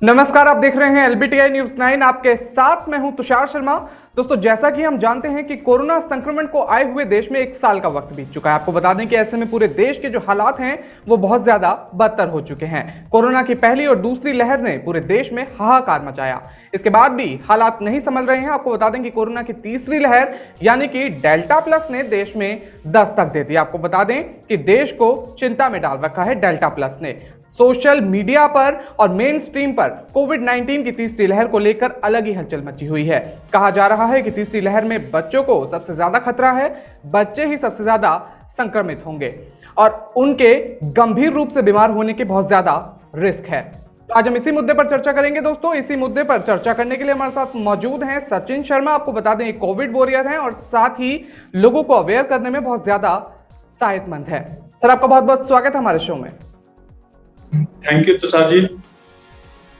नमस्कार, आप देख रहे हैं एलबीटीआई न्यूज 9। आपके साथ मैं हूं तुषार शर्मा। दोस्तों, जैसा कि हम जानते हैं कि कोरोना संक्रमण को आए हुए देश में 1 साल का वक्त बीत चुका है। आपको बता दें कि ऐसे में पूरे देश के जो हालात हैं वो बहुत ज्यादा बदतर हो चुके हैं। कोरोना की पहली और दूसरी लहर ने पूरे देश में हाहाकार मचाया। इसके बाद भी हालात नहीं संभल रहे हैं। आपको बता दें कि कोरोना की तीसरी लहर यानी कि डेल्टा प्लस ने देश में दस्तक दे दी। आपको बता दें कि देश को चिंता में डाल रखा है डेल्टा प्लस ने। सोशल मीडिया पर और मेन स्ट्रीम पर कोविड-19 की तीसरी लहर को लेकर अलग ही हलचल मची हुई है। कहा जा रहा है कि तीसरी लहर में बच्चों को सबसे ज्यादा खतरा है। बच्चे ही सबसे ज्यादा संक्रमित होंगे और उनके गंभीर रूप से बीमार होने के बहुत ज्यादा रिस्क है। तो आज हम इसी मुद्दे पर चर्चा करेंगे। दोस्तों, इसी मुद्दे पर चर्चा करने के लिए हमारे साथ मौजूद हैं सचिन शर्मा। आपको बता दें, एक कोविड वॉरियर हैं और साथ ही लोगों को अवेयर करने में बहुत ज्यादा सहायतमंद है। सर, आपका बहुत बहुत स्वागत है हमारे शो में। Thank you Tushar ji.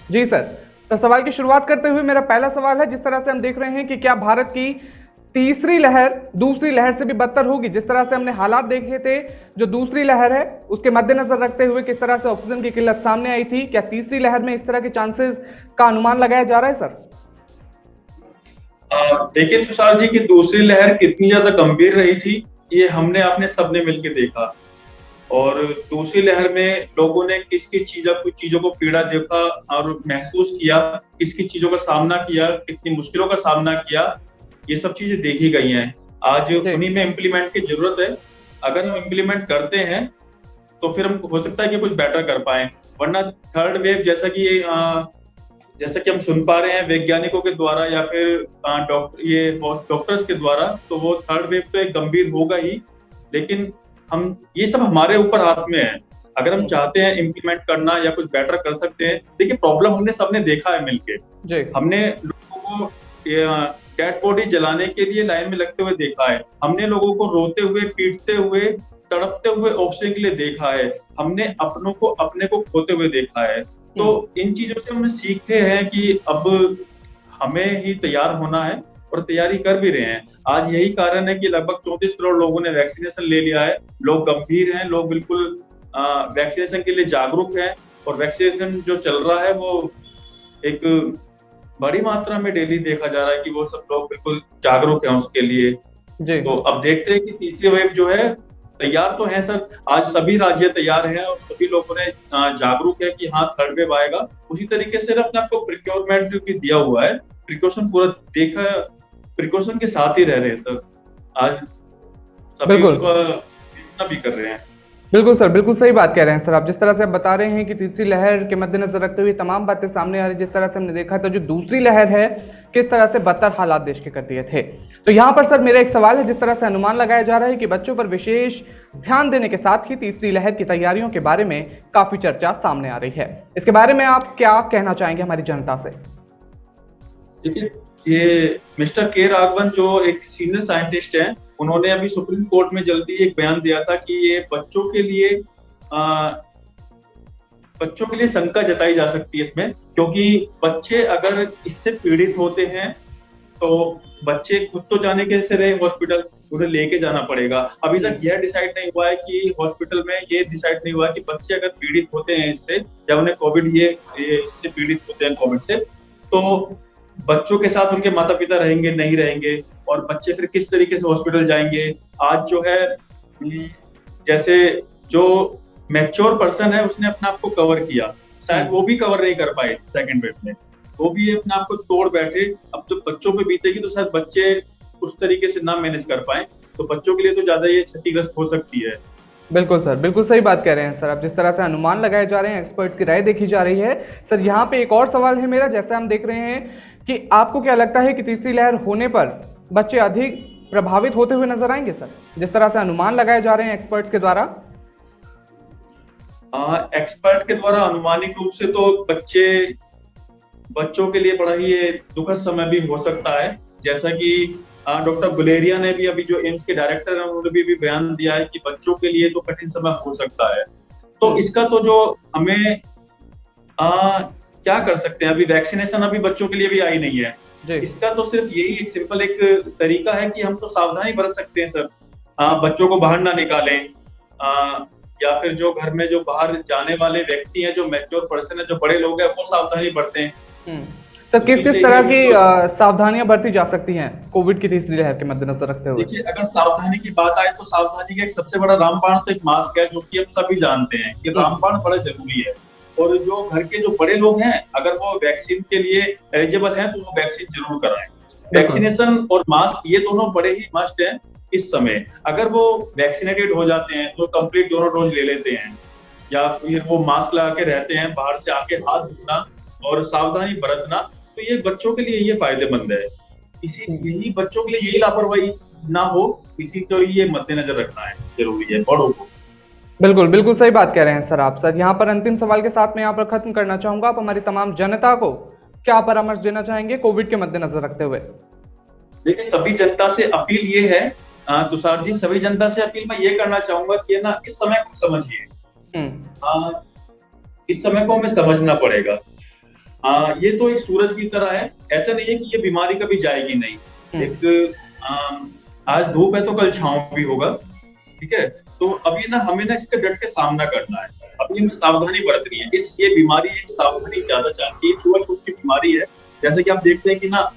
जी सर, सवाल की शुरुआत करते हुए मेरा पहला सवाल है, जिस तरह से हम देख रहे हैं कि क्या भारत की तीसरी लहर दूसरी लहर से भी बदतर होगी? जिस तरह से हमने हालात देखे थे, जो दूसरी लहर है उसके मद्देनजर रखते हुए किस तरह से ऑक्सीजन की किल्लत सामने आई थी, क्या तीसरी लहर में इस तरह के चांसेस का अनुमान लगाया जा रहा है सर? देखिए तुषार जी, कि दूसरी लहर कितनी ज्यादा गंभीर रही थी ये हमने आपने सबने मिलकर देखा। और दूसरी लहर में लोगों ने किस किस चीजों को पीड़ा देखा और महसूस किया, किस किस चीजों का सामना किया, कितनी मुश्किलों का सामना किया, ये सब चीजें देखी गई हैं। आज उन्हीं में इम्प्लीमेंट की जरूरत है। अगर हम इम्प्लीमेंट करते हैं तो फिर हम हो सकता है कि कुछ बेटर कर पाए, वरना थर्ड वेव जैसा कि हम सुन पा रहे हैं वैज्ञानिकों के द्वारा या फिर डॉक्टर्स के द्वारा, तो वो थर्ड वेव तो एक गंभीर होगा ही। लेकिन हम ये सब हमारे ऊपर हाथ में है। अगर हम चाहते हैं इम्प्लीमेंट करना या कुछ बेटर कर सकते हैं। देखिए, प्रॉब्लम हमने सबने देखा है मिलके। हमने लोगों को डेड बॉडी जलाने के लिए लाइन में लगते हुए देखा है। हमने लोगों को रोते हुए, पीटते हुए, तड़पते हुए ऑक्सीजन के लिए देखा है। हमने अपने को खोते हुए देखा है। तो इन चीजों से हम सीखते हैं कि अब हमें ही तैयार होना है और तैयारी कर भी रहे हैं। आज यही कारण है कि लगभग 34 करोड़ लोगों ने वैक्सीनेशन ले लिया है। लोग गंभीर हैं, लोग बिल्कुल वैक्सीनेशन के लिए जागरूक हैं और वैक्सीनेशन जो चल रहा है वो एक बड़ी मात्रा में डेली देखा जा रहा है कि वो सब लोग बिल्कुल जागरूक हैं उसके लिए जी। तो अब देखते हैं कि तीसरी वेव जो है, तैयार तो है सर। आज सभी राज्य तैयार हैं और सभी लोगों ने जागरूक है कि हाँ, थर्ड वेव आएगा। उसी तरीके से अपने आपको प्रिक्योरमेंट भी दिया हुआ है, प्रिकॉशन पूरा देखा, प्रिकॉशन के साथ ही रह रहे हैं सर। आज सभी उसका भी कर रहे हैं। बिल्कुल सर, बिल्कुल सही बात कह रहे हैं सर आप। जिस तरह से आप बता रहे हैं कि तीसरी लहर के मद्देनजर रखते हुए तमाम बातें सामने आ रही, जिस तरह से हमने देखा तो जो दूसरी लहर है किस तरह से बदतर हालात देश के कर दिए थे। तो यहाँ पर सर मेरा एक सवाल है, जिस तरह से अनुमान लगाया जा रहा है कि बच्चों पर विशेष ध्यान देने के साथ ही तीसरी लहर की तैयारियों के बारे में काफी चर्चा सामने आ रही है, इसके बारे में आप क्या कहना चाहेंगे हमारी जनता से? देखिए, ये मिस्टर के राघवन जो एक सीनियर साइंटिस्ट हैं, उन्होंने अभी सुप्रीम कोर्ट में जल्दी एक बयान दिया था कि ये बच्चों के लिए शंका जताई जा सकती है इसमें, क्योंकि बच्चे अगर इससे पीड़ित होते हैं तो बच्चे खुद तो जाने कैसे रहे हॉस्पिटल, उन्हें लेके जाना पड़ेगा। अभी तक यह डिसाइड नहीं हुआ है कि हॉस्पिटल में ये डिसाइड नहीं हुआ है कि बच्चे अगर पीड़ित होते हैं इससे, या उन्हें कोविड ये इससे पीड़ित होते हैं कोविड से, तो बच्चों के साथ उनके माता पिता रहेंगे नहीं रहेंगे, और बच्चे फिर किस तरीके से हॉस्पिटल जाएंगे। आज जो है, जैसे जो मैच्योर पर्सन है उसने अपने आप को कवर किया, शायद वो भी कवर नहीं कर पाए सेकंड वेव में, वो भी अपने आप को तोड़ बैठे। अब तो बच्चों पे बीतेगी तो शायद बच्चे उस तरीके से ना मैनेज कर पाए, तो बच्चों के लिए तो ज्यादा ये क्षतिग्रस्त हो सकती है। बिल्कुल सर, बिल्कुल सही बात कह रहे हैं सर आप। जिस तरह से अनुमान लगाए जा रहे हैं, एक्सपर्ट्स की राय देखी जा रही है। सर, यहाँ पे एक और सवाल है मेरा, जैसे हम देख रहे हैं कि आपको क्या लगता है कि तीसरी लहर होने पर बच्चे अधिक प्रभावित होते हुए नजर आएंगे सर, जिस तरह से अनुमान लगाए जा रहे हैं एक्सपर्ट्स के द्वारा? एक्सपर्ट के द्वारा अनुमानित रूप से तो बच्चों के लिए बड़ा ही दुखद समय भी हो सकता है। जैसा कि डॉक्टर गुलेरिया ने भी, अभी जो एम्स के डायरेक्टर हैं, उन्होंने भी बयान दिया है कि बच्चों के लिए तो कठिन समय हो सकता है। तो इसका तो जो हमें क्या कर सकते हैं, अभी वैक्सीनेशन अभी बच्चों के लिए भी आई नहीं है। इसका तो सिर्फ यही एक सिंपल एक तरीका है कि हम तो सावधानी बरत सकते हैं सर। बच्चों को बाहर ना निकालें, या फिर जो घर में जो बाहर जाने वाले व्यक्ति हैं, जो मैच्योर पर्सन है, जो बड़े लोग हैं, वो सावधानी बरतें। सर तो किस इससे किस तरह ये की जो सावधानियां बरती जा सकती हैं कोविड की तीसरी लहर के मद्देनजर रखते हुए? देखिए, अगर सावधानी की बात आए तो सावधानी का एक सबसे बड़ा रामबाण तो एक मास्क है, जो कि हम सभी जानते हैं कि रामबाण बड़ा जरूरी है। और जो घर के जो बड़े लोग हैं, अगर वो वैक्सीन के लिए एलिजिबल हैं तो वो वैक्सीन जरूर कराएं। वैक्सीनेशन और मास्क ये दोनों बड़े ही मस्ट हैं इस समय। अगर वो वैक्सीनेटेड हो जाते हैं तो कंप्लीट दोनों डोज ले लेते हैं, या फिर वो मास्क लगा के रहते हैं, बाहर से आके हाथ धोना और सावधानी बरतना, तो ये बच्चों के लिए ये फायदेमंद है। यही बच्चों के लिए यही लापरवाही ना हो, इसी को ये मद्देनजर रखना है, जरूरी है बड़ों को। बिल्कुल बिल्कुल सही बात कह रहे हैं सर आप। सर यहाँ पर अंतिम सवाल के साथ मैं यहाँ पर खत्म करना चाहूंगा, आप हमारी तमाम जनता को क्या परामर्श देना चाहेंगे कोविड के मद्देनजर रखते हुए? देखिए, सभी जनता से अपील ये है, तुषार जी, सभी जनता से अपील मैं ये करना चाहूंगा कि ना इस समय को समझिए। इस समय को हमें समझना पड़ेगा। ये तो एक सूरज की तरह है, ऐसा नहीं है कि ये बीमारी कभी जाएगी नहीं। एक आज धूप है तो कल छांव भी होगा, ठीक है। तो अभी ना हमें ना इसका डट के सामना करना है, अभी हमें सावधानी बरतनी है। ये बीमारी एक सावधानी ज्यादा चाहती है, छुआछूत की बीमारी है। जैसे कि आप देखते हैं कि ना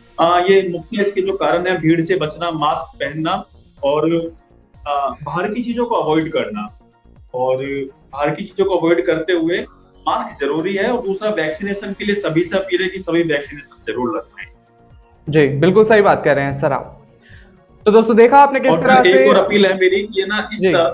ये मुख्य इसके जो कारण है, भीड़ से बचना, मास्क पहनना और बाहर की चीजों को अवॉइड करना। और बाहर की चीजों को अवॉइड करते हुए मास्क जरूरी है। और दूसरा, वैक्सीनेशन के लिए सभी से अपील है कि सभी वैक्सीनेशन जरूर लगवाएं। जी बिल्कुल सही बात कह रहे हैं सर आप। तो दोस्तों देखा आपने किस तरह से, एक और अपील है मेरी कि ना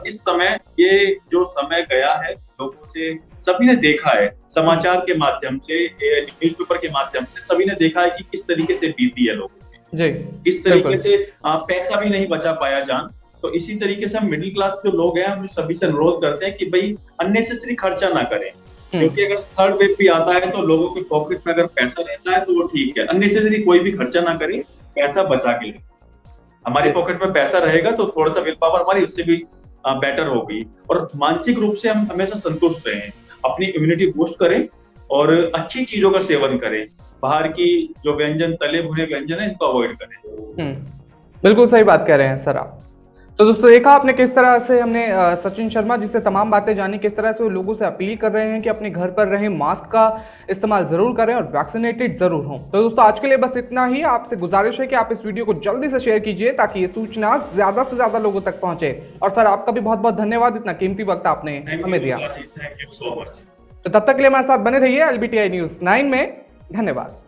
इस समय, ये जो समय गया है, लोगों से सभी ने देखा है, समाचार के माध्यम से, न्यूज़पेपर के माध्यम से सभी ने देखा है कि किस तरीके से बीती है लोगों की, जी किस तरीके से पैसा भी नहीं बचा पाया जान। तो इसी तरीके से हम मिडिल क्लास जो लोग हैं, हम सभी से अनुरोध करते हैं कि भाई अननेसेसरी खर्चा ना करें, क्योंकि अगर थर्ड वेव भी आता है तो लोगों के पॉकेट में अगर पैसा रहता है तो वो ठीक है। अननेसेसरी कोई भी खर्चा ना करें, पैसा बचा के लें। हमारे पॉकेट में पैसा रहेगा तो थोड़ा सा विल पावर हमारी उससे भी बेटर होगी। और मानसिक रूप से हम हमेशा संतुष्ट रहें, अपनी इम्यूनिटी बूस्ट करें और अच्छी चीजों का सेवन करें। बाहर की जो व्यंजन, तले भुने व्यंजन है, इनको अवॉइड करें। बिल्कुल सही बात कह रहे हैं सर आप। तो दोस्तों देखा आपने किस तरह से हमने सचिन शर्मा जिससे तमाम बातें जानी, किस तरह से वो लोगों से अपील कर रहे हैं कि अपने घर पर रहें, मास्क का इस्तेमाल जरूर करें और वैक्सीनेटेड जरूर हों। तो दोस्तों आज के लिए बस इतना ही। आपसे गुजारिश है कि आप इस वीडियो को जल्दी से शेयर कीजिए ताकि ये सूचना ज्यादा से ज्यादा लोगों तक पहुंचे। और सर आपका भी बहुत बहुत धन्यवाद, इतना कीमती वक्त आपने हमें दिया। Thank you so much. तो तब तक के लिए हमारे साथ बने रहिए LBTI News 9 में। धन्यवाद।